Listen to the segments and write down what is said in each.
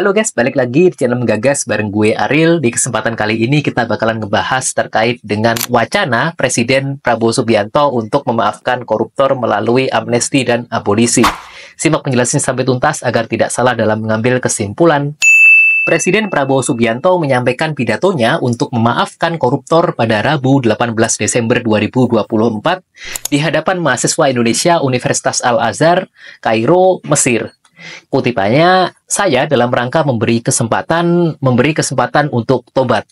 Halo guys, balik lagi di channel Menggagas bareng gue Ariel. Di kesempatan kali ini kita bakalan ngebahas terkait dengan wacana Presiden Prabowo Subianto untuk memaafkan koruptor melalui amnesti dan abolisi. Simak penjelasannya sampai tuntas agar tidak salah dalam mengambil kesimpulan. Presiden Prabowo Subianto menyampaikan pidatonya untuk memaafkan koruptor pada Rabu 18 Desember 2024 di hadapan mahasiswa Indonesia Universitas Al-Azhar, Kairo, Mesir. Kutipannya, saya dalam rangka memberi kesempatan untuk tobat.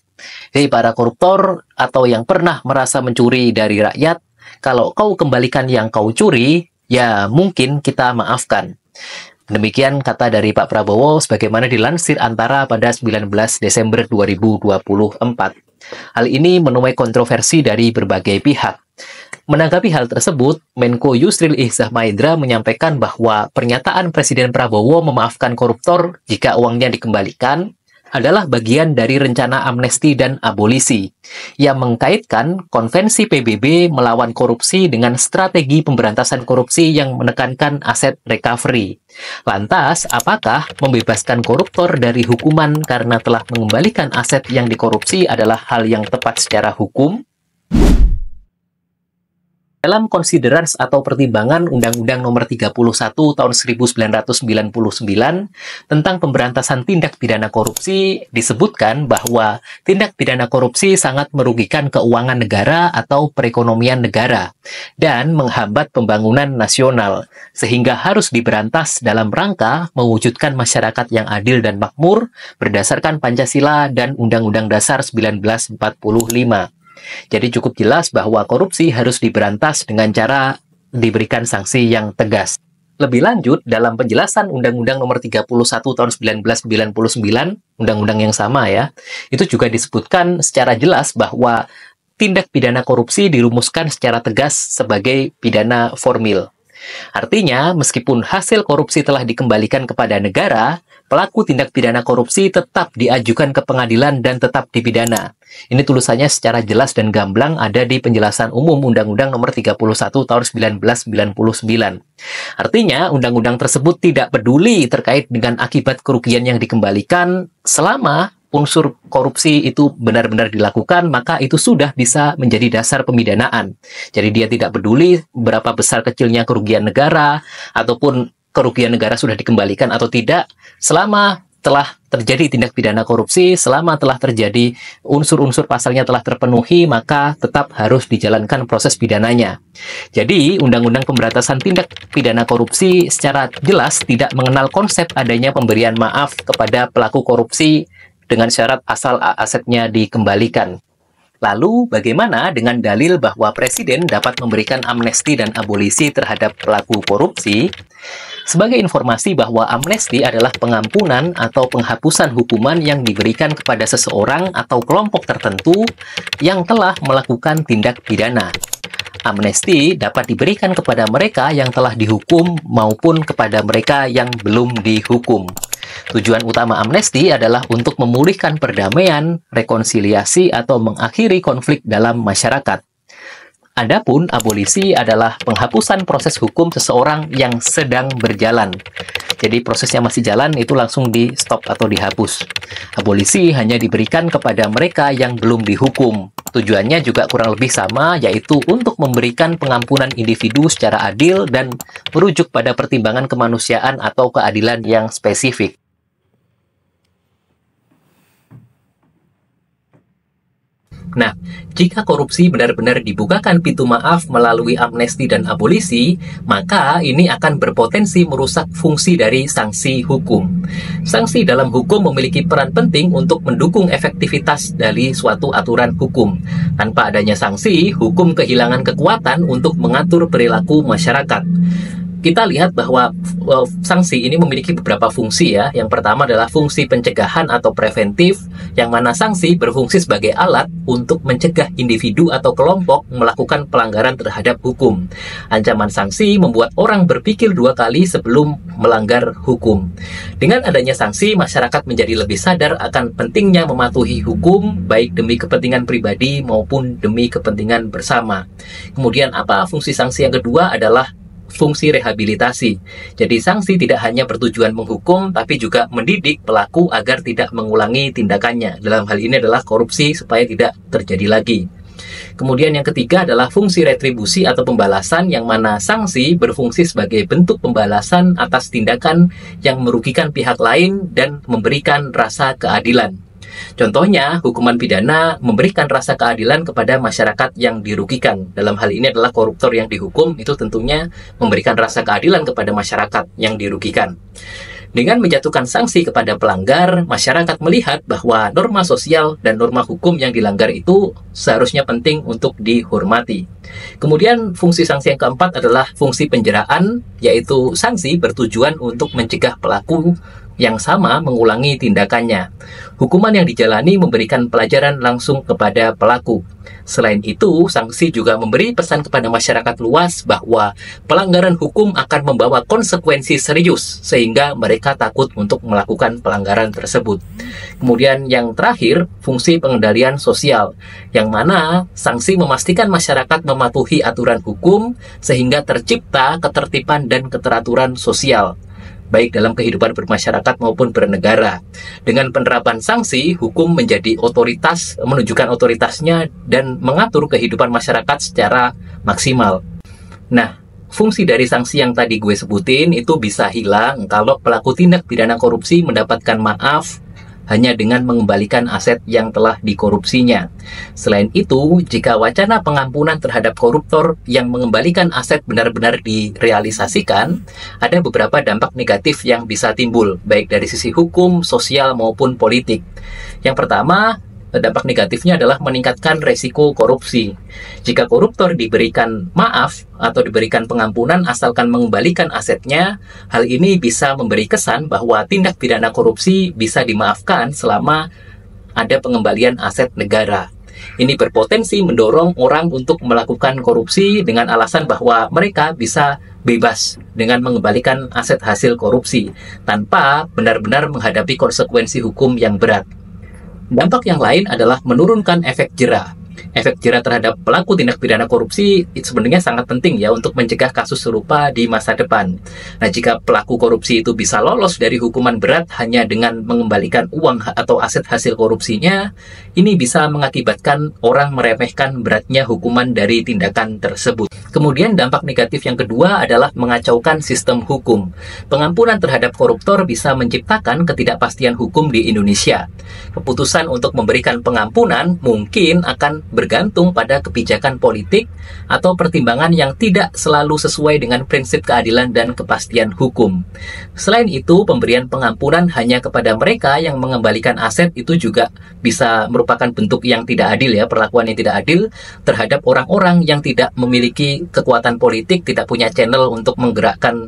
Hei para koruptor atau yang pernah merasa mencuri dari rakyat, kalau kau kembalikan yang kau curi, ya mungkin kita maafkan. Demikian kata dari Pak Prabowo sebagaimana dilansir Antara pada 19 Desember 2024. Hal ini menuai kontroversi dari berbagai pihak. Menanggapi hal tersebut, Menko Yusril Iza Mahendra menyampaikan bahwa pernyataan Presiden Prabowo memaafkan koruptor jika uangnya dikembalikan adalah bagian dari rencana amnesti dan abolisi yang mengkaitkan konvensi PBB melawan korupsi dengan strategi pemberantasan korupsi yang menekankan aset recovery. Lantas, apakah membebaskan koruptor dari hukuman karena telah mengembalikan aset yang dikorupsi adalah hal yang tepat secara hukum? Dalam konsiderans atau pertimbangan Undang-Undang Nomor 31 Tahun 1999 tentang pemberantasan tindak pidana korupsi disebutkan bahwa tindak pidana korupsi sangat merugikan keuangan negara atau perekonomian negara dan menghambat pembangunan nasional sehingga harus diberantas dalam rangka mewujudkan masyarakat yang adil dan makmur berdasarkan Pancasila dan Undang-Undang Dasar 1945. Jadi cukup jelas bahwa korupsi harus diberantas dengan cara diberikan sanksi yang tegas. Lebih lanjut, dalam penjelasan Undang-Undang Nomor 31 Tahun 1999, Undang-Undang yang sama ya, itu juga disebutkan secara jelas bahwa tindak pidana korupsi dirumuskan secara tegas sebagai pidana formil. Artinya, meskipun hasil korupsi telah dikembalikan kepada negara, pelaku tindak pidana korupsi tetap diajukan ke pengadilan dan tetap dipidana. Ini tulisannya secara jelas dan gamblang ada di penjelasan umum Undang-Undang Nomor 31 Tahun 1999. Artinya, undang-undang tersebut tidak peduli terkait dengan akibat kerugian yang dikembalikan selama unsur korupsi itu benar-benar dilakukan, maka itu sudah bisa menjadi dasar pemidanaan. Jadi dia tidak peduli berapa besar kecilnya kerugian negara, ataupun kerugian negara sudah dikembalikan atau tidak, selama telah terjadi tindak pidana korupsi, selama telah terjadi unsur-unsur pasalnya telah terpenuhi, maka tetap harus dijalankan proses pidananya. Jadi, Undang-Undang Pemberantasan Tindak Pidana Korupsi secara jelas tidak mengenal konsep adanya pemberian maaf kepada pelaku korupsi dengan syarat asal asetnya dikembalikan. Lalu, bagaimana dengan dalil bahwa Presiden dapat memberikan amnesti dan abolisi terhadap pelaku korupsi? Sebagai informasi bahwa amnesti adalah pengampunan atau penghapusan hukuman yang diberikan kepada seseorang atau kelompok tertentu yang telah melakukan tindak pidana. Amnesti dapat diberikan kepada mereka yang telah dihukum maupun kepada mereka yang belum dihukum. Tujuan utama amnesti adalah untuk memulihkan perdamaian, rekonsiliasi, atau mengakhiri konflik dalam masyarakat. Adapun abolisi adalah penghapusan proses hukum seseorang yang sedang berjalan. Jadi prosesnya masih jalan, itu langsung di stop atau dihapus. Abolisi hanya diberikan kepada mereka yang belum dihukum. Tujuannya juga kurang lebih sama, yaitu untuk memberikan pengampunan individu secara adil dan merujuk pada pertimbangan kemanusiaan atau keadilan yang spesifik. Nah, jika korupsi benar-benar dibukakan pintu maaf melalui amnesti dan abolisi, maka ini akan berpotensi merusak fungsi dari sanksi hukum. Sanksi dalam hukum memiliki peran penting untuk mendukung efektivitas dari suatu aturan hukum. Tanpa adanya sanksi, hukum kehilangan kekuatan untuk mengatur perilaku masyarakat. Kita lihat bahwa sanksi ini memiliki beberapa fungsi ya. Yang pertama adalah fungsi pencegahan atau preventif, yang mana sanksi berfungsi sebagai alat untuk mencegah individu atau kelompok melakukan pelanggaran terhadap hukum. Ancaman sanksi membuat orang berpikir dua kali sebelum melanggar hukum. Dengan adanya sanksi, masyarakat menjadi lebih sadar akan pentingnya mematuhi hukum, baik demi kepentingan pribadi maupun demi kepentingan bersama. Kemudian apa fungsi sanksi yang kedua adalah fungsi rehabilitasi. Jadi sanksi tidak hanya bertujuan menghukum, tapi juga mendidik pelaku agar tidak mengulangi tindakannya. Dalam hal ini adalah korupsi supaya tidak terjadi lagi. Kemudian yang ketiga adalah fungsi retribusi atau pembalasan, yang mana sanksi berfungsi sebagai bentuk pembalasan atas tindakan yang merugikan pihak lain dan memberikan rasa keadilan. Contohnya, hukuman pidana memberikan rasa keadilan kepada masyarakat yang dirugikan. Dalam hal ini adalah koruptor yang dihukum, itu tentunya memberikan rasa keadilan kepada masyarakat yang dirugikan. Dengan menjatuhkan sanksi kepada pelanggar, masyarakat melihat bahwa norma sosial dan norma hukum yang dilanggar itu seharusnya penting untuk dihormati. Kemudian fungsi sanksi yang keempat adalah fungsi penjeraan, yaitu sanksi bertujuan untuk mencegah pelaku yang sama mengulangi tindakannya. Hukuman yang dijalani memberikan pelajaran langsung kepada pelaku. Selain itu, sanksi juga memberi pesan kepada masyarakat luas bahwa pelanggaran hukum akan membawa konsekuensi serius, sehingga mereka takut untuk melakukan pelanggaran tersebut. Kemudian yang terakhir, fungsi pengendalian sosial, yang mana sanksi memastikan masyarakat mematuhi aturan hukum, sehingga tercipta ketertiban dan keteraturan sosial, baik dalam kehidupan bermasyarakat maupun bernegara. Dengan penerapan sanksi, hukum menjadi otoritas, menunjukkan otoritasnya dan mengatur kehidupan masyarakat secara maksimal. Nah, fungsi dari sanksi yang tadi gue sebutin itu bisa hilang kalau pelaku tindak pidana korupsi mendapatkan maaf hanya dengan mengembalikan aset yang telah dikorupsinya. Selain itu, jika wacana pengampunan terhadap koruptor yang mengembalikan aset benar-benar direalisasikan, ada beberapa dampak negatif yang bisa timbul, baik dari sisi hukum, sosial, maupun politik. Yang pertama, dampak negatifnya adalah meningkatkan resiko korupsi. Jika koruptor diberikan maaf atau diberikan pengampunan asalkan mengembalikan asetnya, hal ini bisa memberi kesan bahwa tindak pidana korupsi bisa dimaafkan selama ada pengembalian aset negara. Ini berpotensi mendorong orang untuk melakukan korupsi dengan alasan bahwa mereka bisa bebas dengan mengembalikan aset hasil korupsi tanpa benar-benar menghadapi konsekuensi hukum yang berat. Dampak yang lain adalah menurunkan efek jera. Efek jera terhadap pelaku tindak pidana korupsi itu sebenarnya sangat penting ya untuk mencegah kasus serupa di masa depan. Nah, jika pelaku korupsi itu bisa lolos dari hukuman berat hanya dengan mengembalikan uang atau aset hasil korupsinya, ini bisa mengakibatkan orang meremehkan beratnya hukuman dari tindakan tersebut. Kemudian dampak negatif yang kedua adalah mengacaukan sistem hukum. Pengampunan terhadap koruptor bisa menciptakan ketidakpastian hukum di Indonesia. Keputusan untuk memberikan pengampunan mungkin akan bergantung pada kebijakan politik atau pertimbangan yang tidak selalu sesuai dengan prinsip keadilan dan kepastian hukum. Selain itu, pemberian pengampunan hanya kepada mereka yang mengembalikan aset itu juga bisa merupakan bentuk yang tidak adil ya, perlakuan yang tidak adil terhadap orang-orang yang tidak memiliki kekuatan politik, tidak punya channel untuk menggerakkan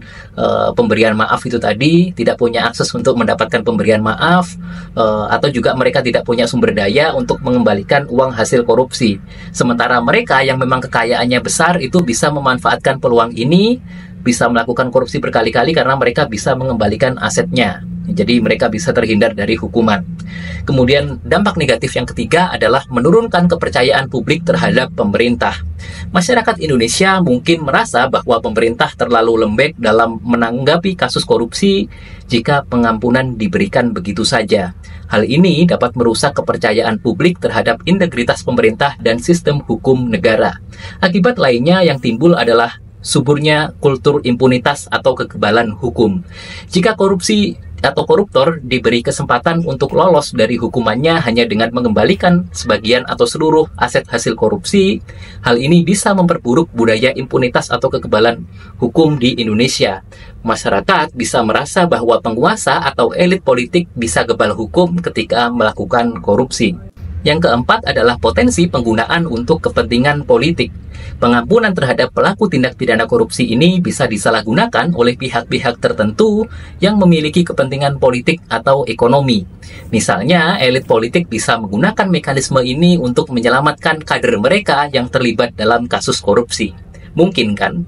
pemberian maaf itu tadi, tidak punya akses untuk mendapatkan pemberian maaf, atau juga mereka tidak punya sumber daya untuk mengembalikan uang hasil korupsi. Sementara mereka yang memang kekayaannya besar itu bisa memanfaatkan peluang ini, bisa melakukan korupsi berkali-kali karena mereka bisa mengembalikan asetnya. Jadi mereka bisa terhindar dari hukuman. Kemudian dampak negatif yang ketiga adalah menurunkan kepercayaan publik terhadap pemerintah. Masyarakat Indonesia mungkin merasa bahwa pemerintah terlalu lembek dalam menanggapi kasus korupsi jika pengampunan diberikan begitu saja. Hal ini dapat merusak kepercayaan publik terhadap integritas pemerintah dan sistem hukum negara. Akibat lainnya yang timbul adalah suburnya kultur impunitas atau kekebalan hukum. Jika korupsi atau koruptor diberi kesempatan untuk lolos dari hukumannya hanya dengan mengembalikan sebagian atau seluruh aset hasil korupsi, hal ini bisa memperburuk budaya impunitas atau kekebalan hukum di Indonesia. Masyarakat bisa merasa bahwa penguasa atau elit politik bisa kebal hukum ketika melakukan korupsi. Yang keempat adalah potensi penggunaan untuk kepentingan politik. Pengampunan terhadap pelaku tindak pidana korupsi ini bisa disalahgunakan oleh pihak-pihak tertentu yang memiliki kepentingan politik atau ekonomi. Misalnya, elit politik bisa menggunakan mekanisme ini untuk menyelamatkan kader mereka yang terlibat dalam kasus korupsi. Mungkin kan?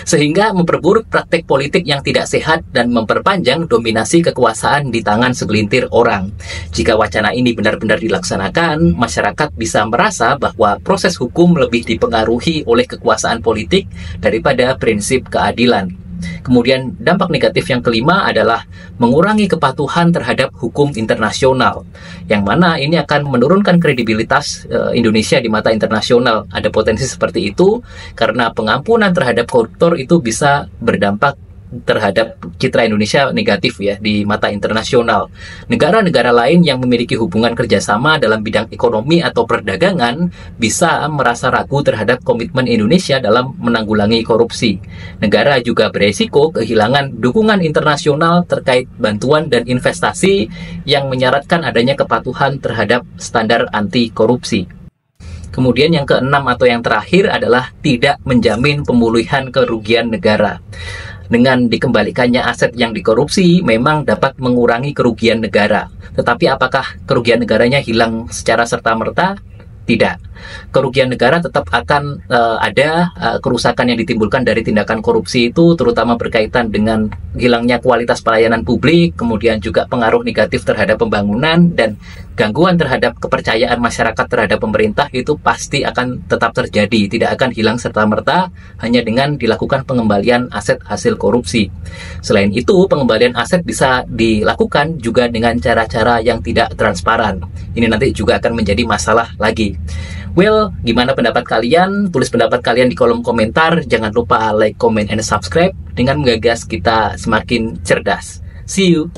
Sehingga memperburuk praktek politik yang tidak sehat dan memperpanjang dominasi kekuasaan di tangan segelintir orang. Jika wacana ini benar-benar dilaksanakan, masyarakat bisa merasa bahwa proses hukum lebih dipengaruhi oleh kekuasaan politik daripada prinsip keadilan. Kemudian dampak negatif yang kelima adalah mengurangi kepatuhan terhadap hukum internasional, yang mana ini akan menurunkan kredibilitas Indonesia di mata internasional. Ada potensi seperti itu karena pengampunan terhadap koruptor itu bisa berdampak terhadap citra Indonesia negatif ya di mata internasional. Negara-negara lain yang memiliki hubungan kerjasama dalam bidang ekonomi atau perdagangan bisa merasa ragu terhadap komitmen Indonesia dalam menanggulangi korupsi. Negara juga beresiko kehilangan dukungan internasional terkait bantuan dan investasi yang menyaratkan adanya kepatuhan terhadap standar anti korupsi. Kemudian yang keenam atau yang terakhir adalah tidak menjamin pemulihan kerugian negara. Dengan dikembalikannya aset yang dikorupsi memang dapat mengurangi kerugian negara. Tetapi apakah kerugian negaranya hilang secara serta-merta? Tidak. Kerugian negara tetap akan ada kerusakan yang ditimbulkan dari tindakan korupsi itu, terutama berkaitan dengan hilangnya kualitas pelayanan publik, kemudian juga pengaruh negatif terhadap pembangunan, dan gangguan terhadap kepercayaan masyarakat terhadap pemerintah itu pasti akan tetap terjadi, tidak akan hilang serta-merta hanya dengan dilakukan pengembalian aset hasil korupsi. Selain itu, pengembalian aset bisa dilakukan juga dengan cara-cara yang tidak transparan. Ini nanti juga akan menjadi masalah lagi. Well, gimana pendapat kalian? Tulis pendapat kalian di kolom komentar. Jangan lupa like, comment, and subscribe dengan menggagas kita semakin cerdas. See you!